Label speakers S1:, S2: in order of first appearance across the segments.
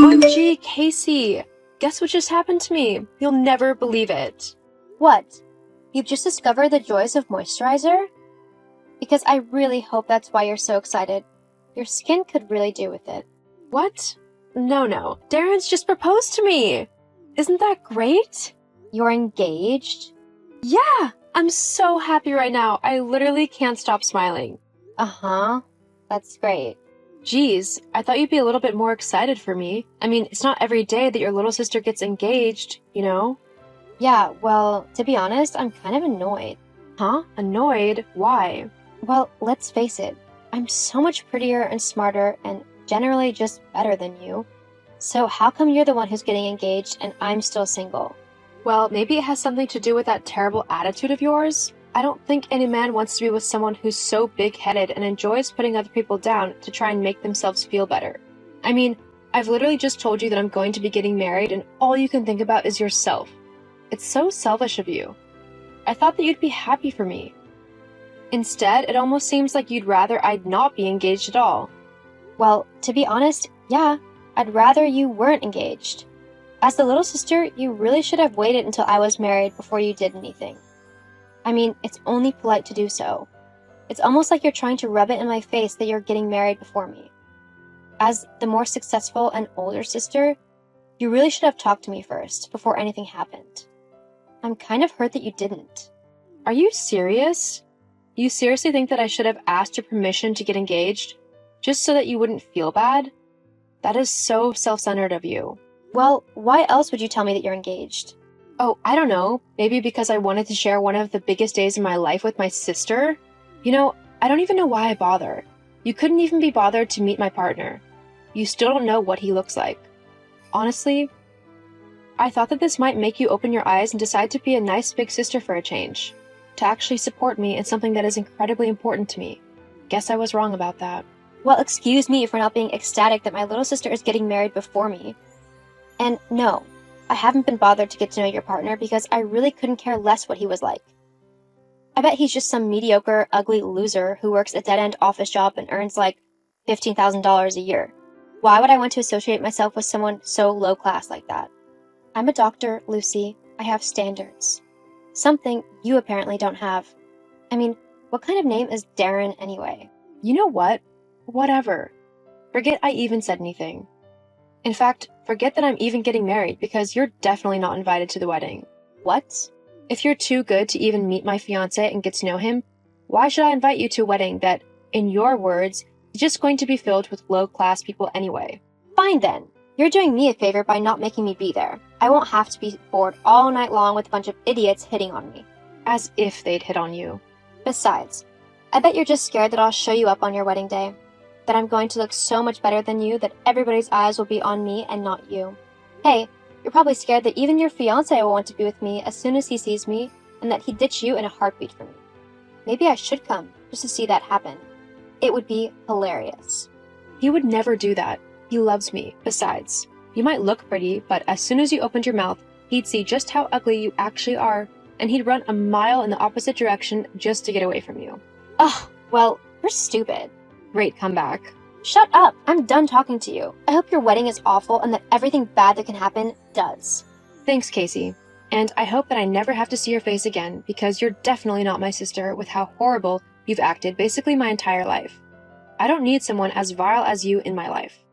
S1: OMG, Casey! Guess what just happened to me? You'll never believe it.
S2: What? You've just discovered the joys of moisturizer? Because I really hope that's why you're so excited. Your skin could really do with it.
S1: What? No. Darren's just proposed to me! Isn't that great?
S2: You're engaged?
S1: Yeah! I'm so happy right now. I literally can't stop smiling.
S2: Uh-huh. That's great.
S1: Geez, I thought you'd be a little bit more excited for me. I mean, it's not every day that your little sister gets engaged, you know?
S2: Yeah, well, to be honest, I'm kind of annoyed.
S1: Huh? Annoyed? Why?
S2: Well, let's face it. I'm so much prettier and smarter and generally just better than you. So how come you're the one who's getting engaged and I'm still single?
S1: Well, maybe it has something to do with that terrible attitude of yours. I don't think any man wants to be with someone who's so big-headed and enjoys putting other people down to try and make themselves feel better. I mean, I've literally just told you that I'm going to be getting married and all you can think about is yourself. It's so selfish of you. I thought that you'd be happy for me. Instead, it almost seems like you'd rather I'd not be engaged at all.
S2: Well, to be honest, yeah, I'd rather you weren't engaged. As the little sister, you really should have waited until I was married before you did anything. I mean, it's only polite to do so. It's almost like you're trying to rub it in my face that you're getting married before me. As the more successful and older sister, you really should have talked to me first, before anything happened. I'm kind of hurt that you didn't.
S1: Are you serious? You seriously think that I should have asked your permission to get engaged, just so that you wouldn't feel bad? That is so self-centered of you.
S2: Well, why else would you tell me that you're engaged?
S1: Oh, I don't know. Maybe because I wanted to share one of the biggest days of my life with my sister? You know, I don't even know why I bother. You couldn't even be bothered to meet my partner. You still don't know what he looks like. Honestly, I thought that this might make you open your eyes and decide to be a nice big sister for a change. To actually support me in something that is incredibly important to me. Guess I was wrong about that.
S2: Well, excuse me for not being ecstatic that my little sister is getting married before me. And no, I haven't been bothered to get to know your partner because I really couldn't care less what he was like. I bet he's just some mediocre, ugly loser who works a dead-end office job and earns like $15,000 a year. Why would I want to associate myself with someone so low-class like that? I'm a doctor, Lucy. I have standards. Something you apparently don't have. I mean, what kind of name is Darren anyway?
S1: You know what? Whatever. Forget I even said anything. In fact, forget that I'm even getting married because you're definitely not invited to the wedding.
S2: What?
S1: If you're too good to even meet my fiancé and get to know him, why should I invite you to a wedding that, in your words, is just going to be filled with low-class people anyway?
S2: Fine then. You're doing me a favor by not making me be there. I won't have to be bored all night long with a bunch of idiots hitting on me.
S1: As if they'd hit on you.
S2: Besides, I bet you're just scared that I'll show you up on your wedding day. That I'm going to look so much better than you that everybody's eyes will be on me and not you. Hey, you're probably scared that even your fiancé will want to be with me as soon as he sees me and that he'd ditch you in a heartbeat for me. Maybe I should come just to see that happen. It would be hilarious.
S1: He would never do that. He loves me. Besides, you might look pretty, but as soon as you opened your mouth, he'd see just how ugly you actually are, and he'd run a mile in the opposite direction just to get away from you.
S2: Ugh, well, you're stupid.
S1: Great comeback.
S2: Shut up! I'm done talking to you. I hope your wedding is awful and that everything bad that can happen does.
S1: Thanks, Casey. And I hope that I never have to see your face again, because you're definitely not my sister with how horrible you've acted basically my entire life. I don't need someone as vile as you in my life.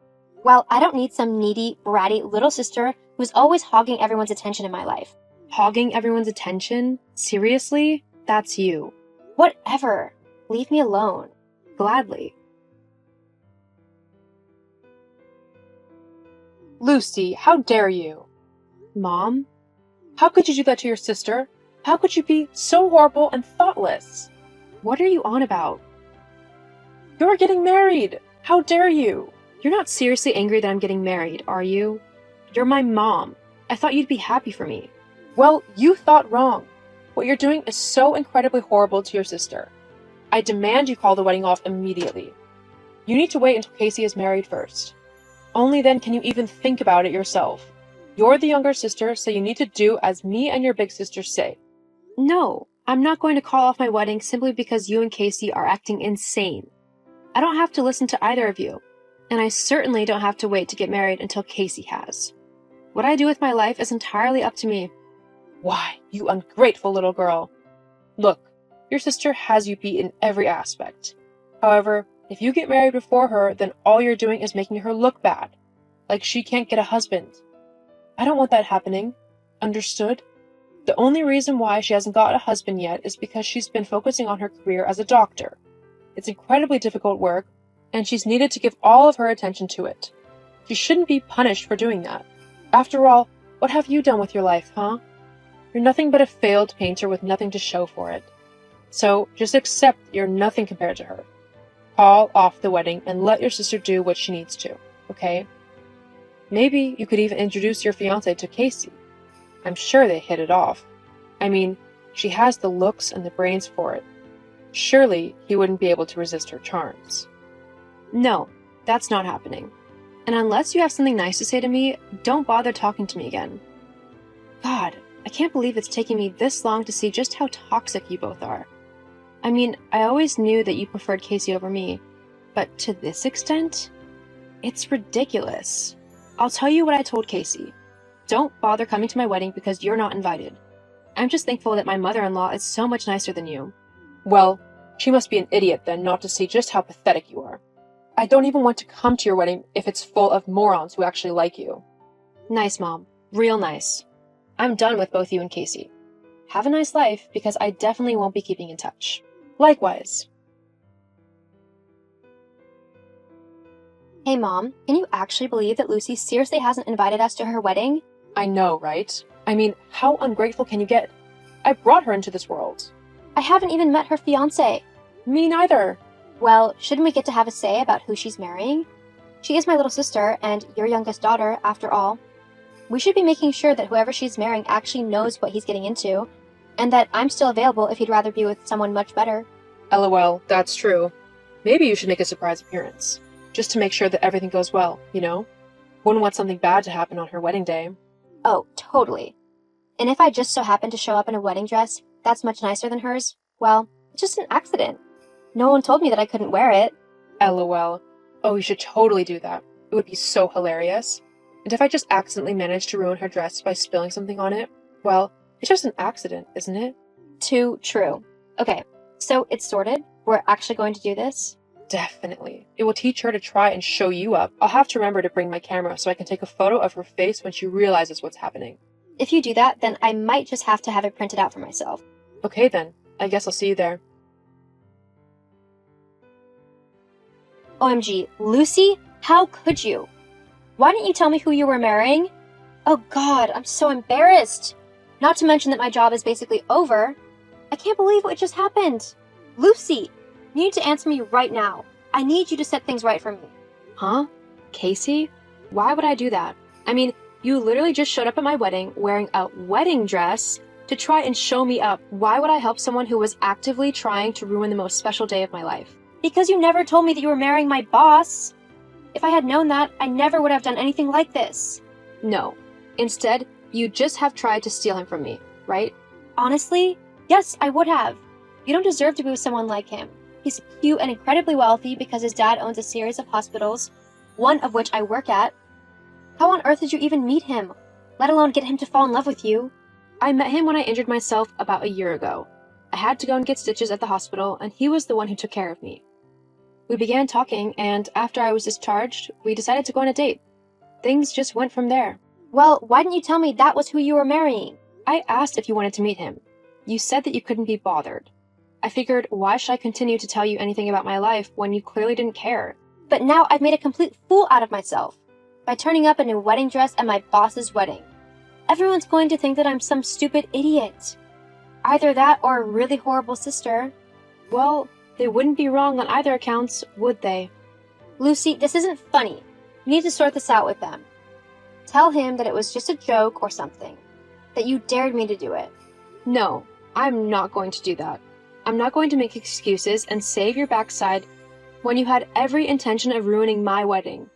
S2: Well, I don't need some needy, bratty little sister who's always hogging everyone's attention in my life.
S1: Hogging everyone's attention? Seriously? That's you.
S2: Whatever. Leave me alone.
S1: Gladly.
S3: Lucy, how dare you?
S1: Mom?
S3: How could you do that to your sister? How could you be so horrible and thoughtless?
S1: What are you on about?
S3: You're getting married! How dare you?
S1: You're not seriously angry that I'm getting married, are you? You're my mom. I thought you'd be happy for me.
S3: Well, you thought wrong. What you're doing is so incredibly horrible to your sister. I demand you call the wedding off immediately. You need to wait until Casey is married first. Only then can you even think about it yourself. You're the younger sister, so you need to do as me and your big sister say.
S1: No, I'm not going to call off my wedding simply because you and Casey are acting insane. I don't have to listen to either of you. And I certainly don't have to wait to get married until Casey has. What I do with my life is entirely up to me.
S3: Why, you ungrateful little girl. Look, your sister has you beat in every aspect. However, if you get married before her, then all you're doing is making her look bad. Like she can't get a husband. I don't want that happening. Understood? The only reason why she hasn't got a husband yet is because she's been focusing on her career as a doctor. It's incredibly difficult work, and she's needed to give all of her attention to it. She shouldn't be punished for doing that. After all, what have you done with your life, huh? You're nothing but a failed painter with nothing to show for it. So just accept you're nothing compared to her. Call off the wedding and let your sister do what she needs to, okay? Maybe you could even introduce your fiancé to Casey. I'm sure they hit it off. I mean, she has the looks and the brains for it. Surely he wouldn't be able to resist her charms.
S1: No, that's not happening. And unless you have something nice to say to me, don't bother talking to me again. God, I can't believe it's taken me this long to see just how toxic you both are. I mean, I always knew that you preferred Casey over me, but to this extent? It's ridiculous. I'll tell you what I told Casey. Don't bother coming to my wedding because you're not invited. I'm just thankful that my mother-in-law is so much nicer than you.
S3: Well, she must be an idiot then not to see just how pathetic you are. I don't even want to come to your wedding if it's full of morons who actually like you.
S1: Nice, Mom. Real nice. I'm done with both you and Casey. Have a nice life, because I definitely won't be keeping in touch.
S3: Likewise.
S2: Hey Mom, can you actually believe that Lucy seriously hasn't invited us to her wedding?
S3: I know, right? I mean, how ungrateful can you get? I brought her into this world.
S2: I haven't even met her fiancé.
S3: Me neither.
S2: Well, shouldn't we get to have a say about who she's marrying? She is my little sister and your youngest daughter, after all. We should be making sure that whoever she's marrying actually knows what he's getting into, and that I'm still available if he'd rather be with someone much better.
S3: LOL, that's true. Maybe you should make a surprise appearance, just to make sure that everything goes well, you know? Wouldn't want something bad to happen on her wedding day.
S2: Oh, totally. And if I just so happen to show up in a wedding dress that's much nicer than hers, well, it's just an accident. No one told me that I couldn't wear it.
S3: LOL. Oh, you should totally do that. It would be so hilarious. And if I just accidentally managed to ruin her dress by spilling something on it, well, it's just an accident, isn't it?
S2: Too true. Okay, so it's sorted. We're actually going to do this?
S3: Definitely. It will teach her to try and show you up. I'll have to remember to bring my camera so I can take a photo of her face when she realizes what's happening.
S2: If you do that, then I might just have to have it printed out for myself.
S3: Okay then. I guess I'll see you there.
S2: OMG, Lucy? How could you? Why didn't you tell me who you were marrying? Oh God, I'm so embarrassed. Not to mention that my job is basically over. I can't believe what just happened. Lucy, you need to answer me right now. I need you to set things right for me.
S1: Huh? Casey? Why would I do that? I mean, you literally just showed up at my wedding wearing a wedding dress to try and show me up. Why would I help someone who was actively trying to ruin the most special day of my life?
S2: Because you never told me that you were marrying my boss. If I had known that, I never would have done anything like this.
S1: No. Instead, you just have tried to steal him from me, right?
S2: Honestly, yes, I would have. You don't deserve to be with someone like him. He's cute and incredibly wealthy because his dad owns a series of hospitals, one of which I work at. How on earth did you even meet him, let alone get him to fall in love with you?
S1: I met him when I injured myself about a year ago. I had to go and get stitches at the hospital, and he was the one who took care of me. We began talking, and after I was discharged, we decided to go on a date. Things just went from there.
S2: Well, why didn't you tell me that was who you were marrying?
S1: I asked if you wanted to meet him. You said that you couldn't be bothered. I figured, why should I continue to tell you anything about my life when you clearly didn't care?
S2: But now I've made a complete fool out of myself by turning up in a wedding dress at my boss's wedding. Everyone's going to think that I'm some stupid idiot. Either that or a really horrible sister.
S1: Well, they wouldn't be wrong on either accounts, would they?
S2: Lucy, this isn't funny. You need to sort this out with them. Tell him that it was just a joke or something. That you dared me to do it.
S1: No, I'm not going to do that. I'm not going to make excuses and save your backside when you had every intention of ruining my wedding.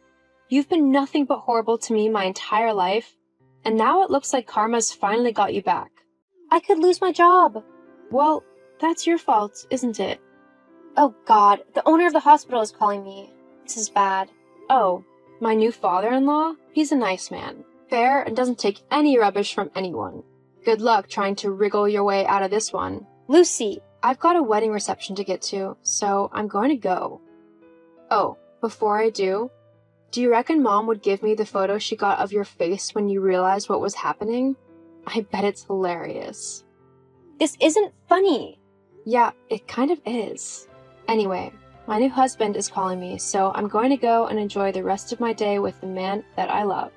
S1: You've been nothing but horrible to me my entire life, and now it looks like karma's finally got you back.
S2: I could lose my job.
S1: Well, that's your fault, isn't it?
S2: Oh God, the owner of the hospital is calling me. This is bad.
S1: Oh, my new father-in-law? He's a nice man. Fair and doesn't take any rubbish from anyone. Good luck trying to wriggle your way out of this one.
S2: Lucy!
S1: I've got a wedding reception to get to, so I'm going to go. Oh, before I do you reckon Mom would give me the photo she got of your face when you realized what was happening? I bet it's hilarious.
S2: This isn't funny.
S1: Yeah, it kind of is. Anyway, my new husband is calling me, so I'm going to go and enjoy the rest of my day with the man that I love.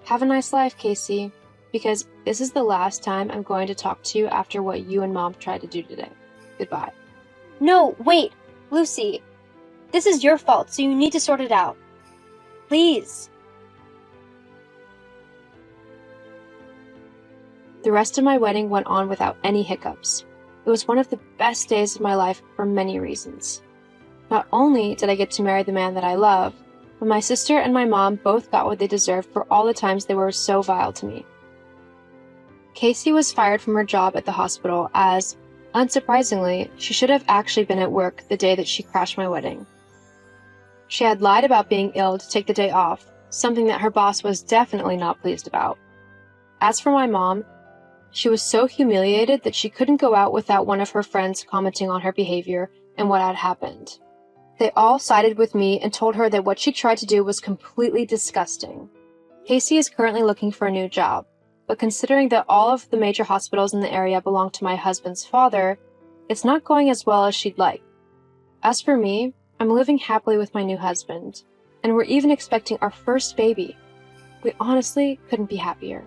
S1: Have a nice life, Casey, because this is the last time I'm going to talk to you after what you and Mom tried to do today. Goodbye.
S2: No, wait, Lucy. This is your fault, so you need to sort it out. Please.
S1: The rest of my wedding went on without any hiccups. It was one of the best days of my life for many reasons. Not only did I get to marry the man that I love, but my sister and my mom both got what they deserved for all the times they were so vile to me. Casey was fired from her job at the hospital as, unsurprisingly, she should have actually been at work the day that she crashed my wedding. She had lied about being ill to take the day off, something that her boss was definitely not pleased about. As for my mom, she was so humiliated that she couldn't go out without one of her friends commenting on her behavior and what had happened. They all sided with me and told her that what she tried to do was completely disgusting. Casey is currently looking for a new job, but considering that all of the major hospitals in the area belong to my husband's father, it's not going as well as she'd like. As for me, I'm living happily with my new husband, and we're even expecting our first baby. We honestly couldn't be happier.